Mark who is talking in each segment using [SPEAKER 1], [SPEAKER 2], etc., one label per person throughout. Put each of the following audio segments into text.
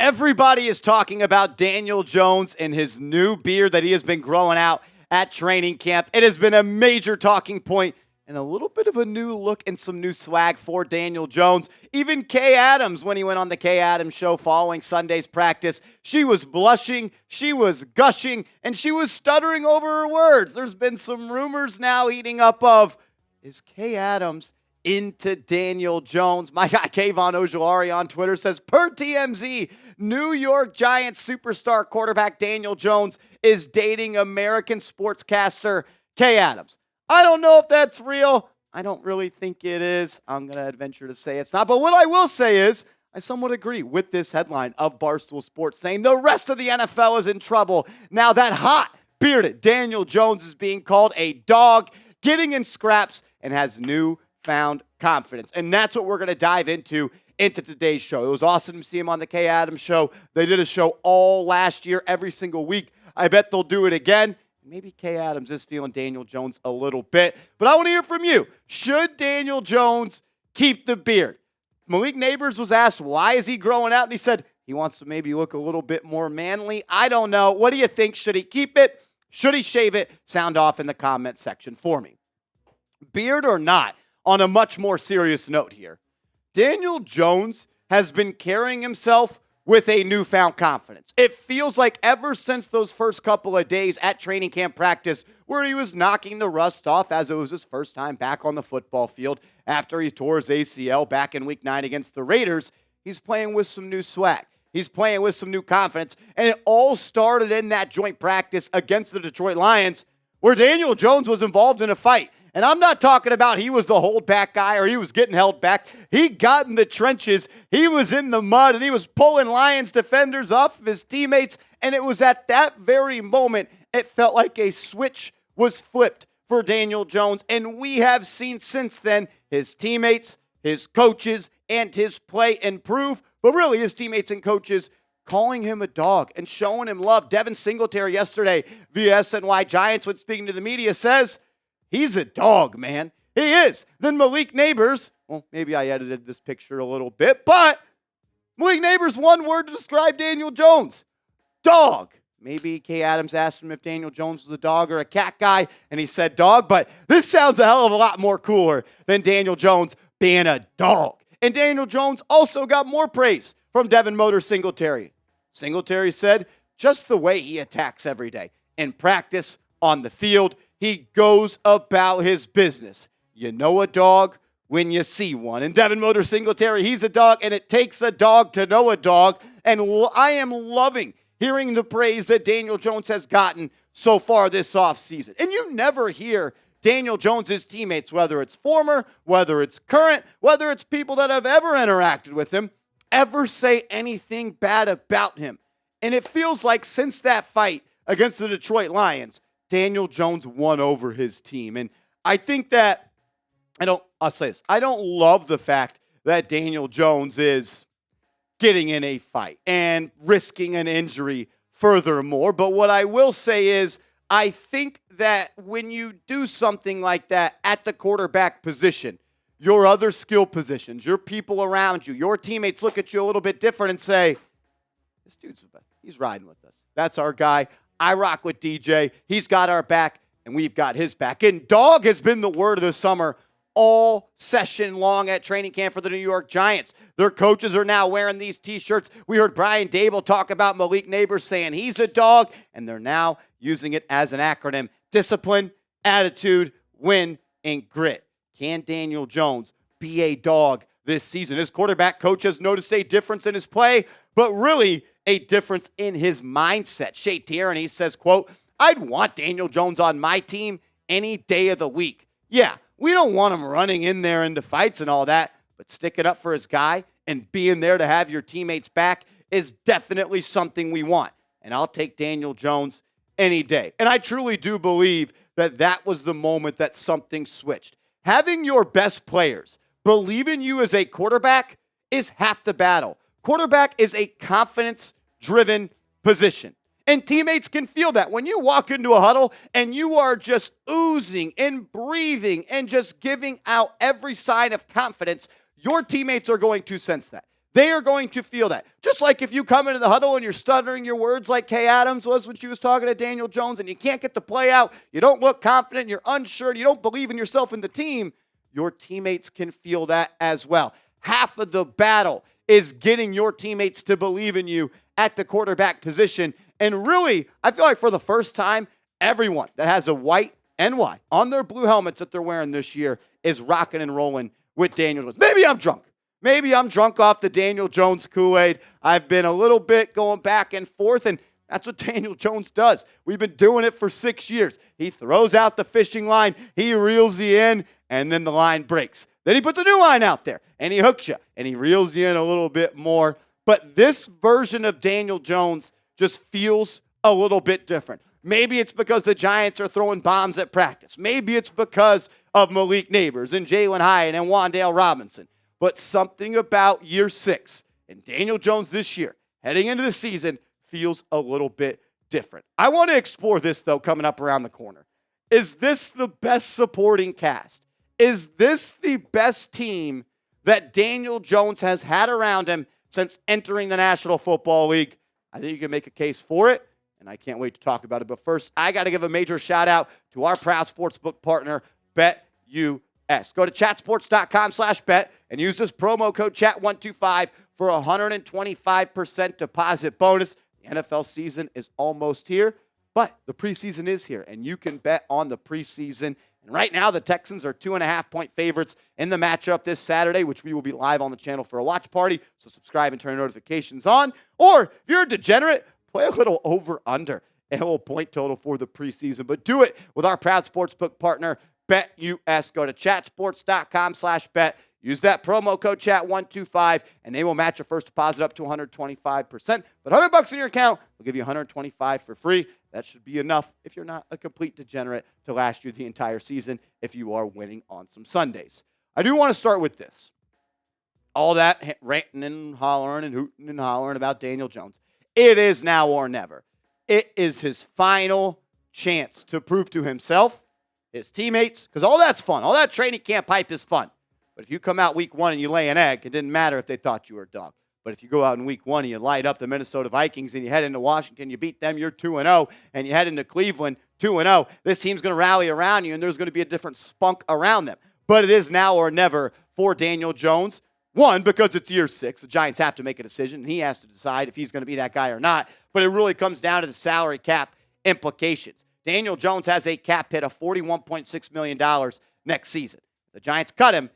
[SPEAKER 1] Everybody is talking about Daniel Jones and his new beard that he has been growing out at training camp. It has been a major talking point and a little bit of a new look and some new swag for Daniel Jones. Even Kay Adams, when he went on the Kay Adams show following Sunday's practice, she was blushing, she was gushing, and she was stuttering over her words. There's been some rumors now heating up of, is Kay Adams into Daniel Jones? My guy Kayvon Ojulari on Twitter says, per TMZ, New York Giants superstar quarterback Daniel Jones is dating American sportscaster Kay Adams. I don't know if that's real. I don't really think it is. I'm going to venture to say it's not. But what I will say is, I somewhat agree with this headline of Barstool Sports saying the rest of the NFL is in trouble. Now that hot, bearded Daniel Jones is being called a dog, getting in scraps, and has newfound confidence. And that's what we're going to dive into today's show. It was awesome to see him on the Kay Adams show. They did a show all last year, every single week. I bet they'll do it again. Maybe Kay Adams is feeling Daniel Jones a little bit. But I want to hear from you. Should Daniel Jones keep the beard? Malik Neighbors was asked, why is he growing out? And he said he wants to maybe look a little bit more manly. I don't know. What do you think? Should he keep it? Should he shave it? Sound off in the comment section for me. Beard or not, on a much more serious note here, Daniel Jones has been carrying himself with a newfound confidence. It feels like ever since those first couple of days at training camp practice where he was knocking the rust off as it was his first time back on the football field after he tore his ACL back in Week 9 against the Raiders, he's playing with some new swag. He's playing with some new confidence, and it all started in that joint practice against the Detroit Lions where Daniel Jones was involved in a fight. And I'm not talking about he was the holdback guy or he was getting held back. He got in the trenches. He was in the mud, and he was pulling Lions defenders off of his teammates. And it was at that very moment, it felt like a switch was flipped for Daniel Jones. And we have seen since then his teammates, his coaches, and his play improve. But really, his teammates and coaches calling him a dog and showing him love. Devin Singletary yesterday via SNY Giants, when speaking to the media, says, he's a dog, man. He is. Then Malik Neighbors, well, maybe I edited this picture a little bit, but Malik Neighbors, one word to describe Daniel Jones, dog. Maybe Kay Adams asked him if Daniel Jones was a dog or a cat guy, and he said dog, but this sounds a hell of a lot more cooler than Daniel Jones being a dog. And Daniel Jones also got more praise from Devin Motor Singletary. Singletary said just the way he attacks every day in practice, on the field, he goes about his business. You know a dog when you see one. And Devin Motor Singletary, he's a dog, and it takes a dog to know a dog. And I am loving hearing the praise that Daniel Jones has gotten so far this offseason. And you never hear Daniel Jones' teammates, whether it's former, whether it's current, whether it's people that have ever interacted with him, ever say anything bad about him. And it feels like since that fight against the Detroit Lions, Daniel Jones won over his team. And I think that, I'll say this, I don't love the fact that Daniel Jones is getting in a fight and risking an injury furthermore. But what I will say is, I think that when you do something like that at the quarterback position, your other skill positions, your people around you, your teammates look at you a little bit different and say, this dude's, he's riding with us. That's our guy. I rock with DJ. He's got our back, and we've got his back. And dog has been the word of the summer all session long at training camp for the New York Giants. Their coaches are now wearing these T-shirts. We heard Brian Dable talk about Malik Neighbors saying he's a dog, and they're now using it as an acronym. Discipline, attitude, win, and grit. Can Daniel Jones be a dog this season? His quarterback coach has noticed a difference in his play, but really a difference in his mindset. Shea Tierney says, quote, I'd want Daniel Jones on my team any day of the week. Yeah, we don't want him running in there into fights and all that, but sticking up for his guy and being there to have your teammates back is definitely something we want. And I'll take Daniel Jones any day. And I truly do believe that that was the moment that something switched. Having your best players believe in you as a quarterback is half the battle. Quarterback is a confidence-driven position. And teammates can feel that. When you walk into a huddle and you are just oozing and breathing and just giving out every sign of confidence, your teammates are going to sense that. They are going to feel that. Just like if you come into the huddle and you're stuttering your words like Kay Adams was when she was talking to Daniel Jones and you can't get the play out, you don't look confident, you're unsure, you don't believe in yourself and the team, your teammates can feel that as well. Half of the battle is getting your teammates to believe in you at the quarterback position. And really, I feel like for the first time, everyone that has a white NY on their blue helmets that they're wearing this year is rocking and rolling with Daniel Jones. Maybe I'm drunk. Maybe I'm drunk off the Daniel Jones Kool-Aid. I've been a little bit going back and forth, and that's what Daniel Jones does. We've been doing it for 6 years. He throws out the fishing line, he reels you in, and then the line breaks. Then he puts a new line out there, and he hooks you, and he reels you in a little bit more. But this version of Daniel Jones just feels a little bit different. Maybe it's because the Giants are throwing bombs at practice. Maybe it's because of Malik Neighbors and Jalen Hyatt and Wan'Dale Robinson. But something about year 6 and Daniel Jones this year, heading into the season, feels a little bit different. I want to explore this, though, coming up around the corner. Is this the best supporting cast? Is this the best team that Daniel Jones has had around him since entering the National Football League? I think you can make a case for it, and I can't wait to talk about it. But first, I got to give a major shout-out to our proud sportsbook partner, BetUS. Go to chatsports.com/bet and use this promo code chat125 for a 125% deposit bonus. The NFL season is almost here, but the preseason is here, and you can bet on the preseason. And right now, the Texans are 2.5-point favorites in the matchup this Saturday, which we will be live on the channel for a watch party. So subscribe and turn notifications on. Or if you're a degenerate, play a little over-under and a little point total for the preseason. But do it with our proud sportsbook partner, BetUS. Go to chatsports.com/bet. Use that promo code chat125, and they will match your first deposit up to 125%. But $100 in your account will give you 125 for free. That should be enough if you're not a complete degenerate to last you the entire season if you are winning on some Sundays. I do want to start with this. All that ranting and hollering and hooting and hollering about Daniel Jones. It is now or never. It is his final chance to prove to himself, his teammates, because all that's fun. All that training camp hype is fun. But if you come out week 1 and you lay an egg, it didn't matter if they thought you were a dog. But if you go out in week 1 and you light up the Minnesota Vikings and you head into Washington, you beat them, you're 2-0, and you head into Cleveland 2-0, this team's going to rally around you, and there's going to be a different spunk around them. But it is now or never for Daniel Jones. 1, because it's year 6. The Giants have to make a decision, and he has to decide if he's going to be that guy or not. But it really comes down to the salary cap implications. Daniel Jones has a cap hit of $41.6 million next season. If the Giants cut him,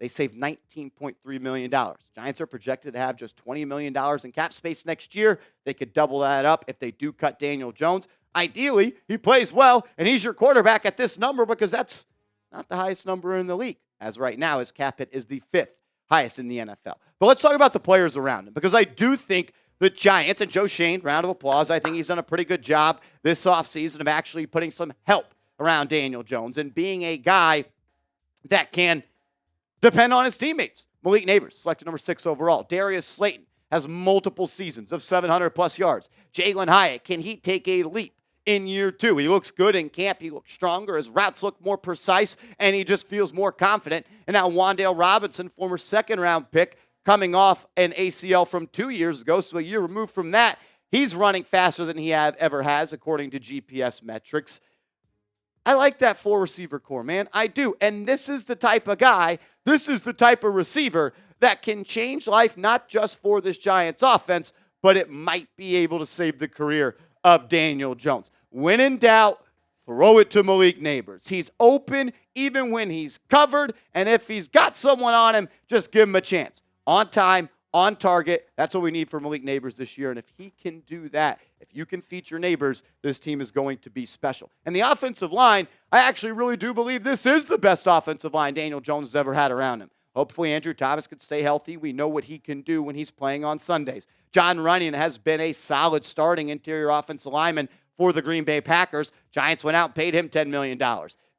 [SPEAKER 1] they save $19.3 million. Giants are projected to have just $20 million in cap space next year. They could double that up if they do cut Daniel Jones. Ideally, he plays well, and he's your quarterback at this number because that's not the highest number in the league. As right now, his cap hit is the 5th highest in the NFL. But let's talk about the players around him, because I do think the Giants, and Joe Shane, round of applause, I think he's done a pretty good job this offseason of actually putting some help around Daniel Jones and being a guy that can depend on his teammates. Malik Neighbors, selected number 6 overall. Darius Slayton has multiple seasons of 700-plus yards. Jalen Hyatt, can he take a leap in year 2? He looks good in camp. He looks stronger. His routes look more precise, and he just feels more confident. And now Wan'Dale Robinson, former second-round pick, coming off an ACL from 2 years ago, so a year removed from that, he's running faster than he ever has, according to GPS metrics. I like that 4-receiver core, man. I do. And this is the type of guy, this is the type of receiver that can change life not just for this Giants offense, but it might be able to save the career of Daniel Jones. When in doubt, throw it to Malik Neighbors. He's open even when he's covered, and if he's got someone on him, just give him a chance. On time, on target. That's what we need for Malik Neighbors this year. And if he can do that, if you can feature Neighbors, this team is going to be special. And the offensive line, I actually really do believe this is the best offensive line Daniel Jones has ever had around him. Hopefully Andrew Thomas can stay healthy. We know what he can do when he's playing on Sundays. Jon Runyan has been a solid starting interior offensive lineman for the Green Bay Packers. Giants went out and paid him $10 million.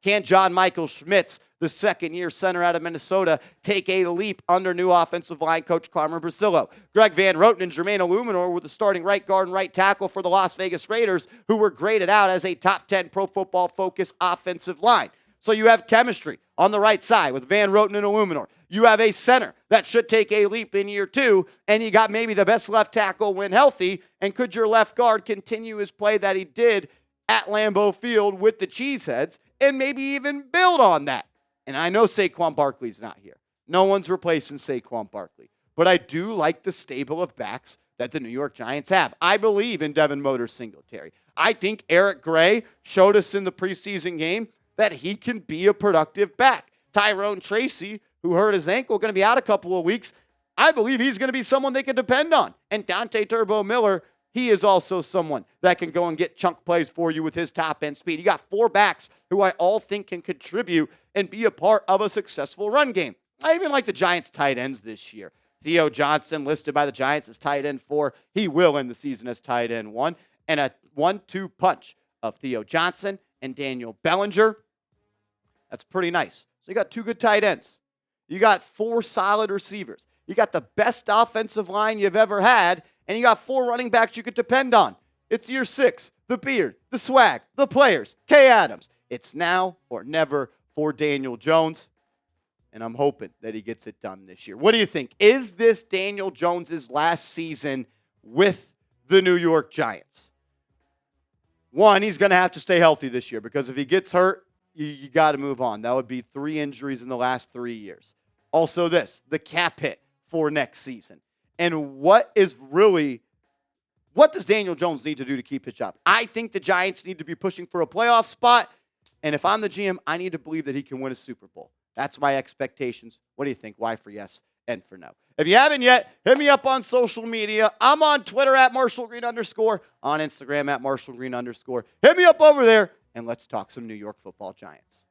[SPEAKER 1] Can John Michael Schmitz, the second-year center out of Minnesota, take a leap under new offensive line coach Carmen Brasillo? Greg Van Roten and Jermaine Eluemunor were the starting right guard and right tackle for the Las Vegas Raiders, who were graded out as a top 10 Pro Football Focus offensive line. So you have chemistry on the right side with Van Roten and Eluemunor. You have a center that should take a leap in year 2, and you got maybe the best left tackle when healthy. And could your left guard continue his play that he did at Lambeau Field with the Cheeseheads and maybe even build on that? And I know Saquon Barkley's not here. No one's replacing Saquon Barkley. But I do like the stable of backs that the New York Giants have. I believe in Devin Motor Singletary. I think Eric Gray showed us in the preseason game that he can be a productive back. Tyrone Tracy, who hurt his ankle, going to be out a couple of weeks. I believe he's going to be someone they can depend on. And Dante Turbo Miller, he is also someone that can go and get chunk plays for you with his top-end speed. You got 4 backs who I all think can contribute and be a part of a successful run game. I even like the Giants' tight ends this year. Theo Johnson, listed by the Giants as tight end 4. He will end the season as tight end 1. And a 1-2 punch of Theo Johnson and Daniel Bellinger. That's pretty nice. So you got 2 good tight ends. You got 4 solid receivers. You got the best offensive line you've ever had. And you got 4 running backs you could depend on. It's year 6. The beard, the swag, the players, Kay Adams. It's now or never for Daniel Jones. And I'm hoping that he gets it done this year. What do you think? Is this Daniel Jones's last season with the New York Giants? 1, he's going to have to stay healthy this year, because if he gets hurt, you got to move on. That would be 3 injuries in the last 3 years. Also the cap hit for next season. And what does Daniel Jones need to do to keep his job? I think the Giants need to be pushing for a playoff spot. And if I'm the GM, I need to believe that he can win a Super Bowl. That's my expectations. What do you think? Y for yes and for no. If you haven't yet, hit me up on social media. I'm on Twitter at @MarshallGreen_, on Instagram at @MarshallGreen_. Hit me up over there, and let's talk some New York Football Giants.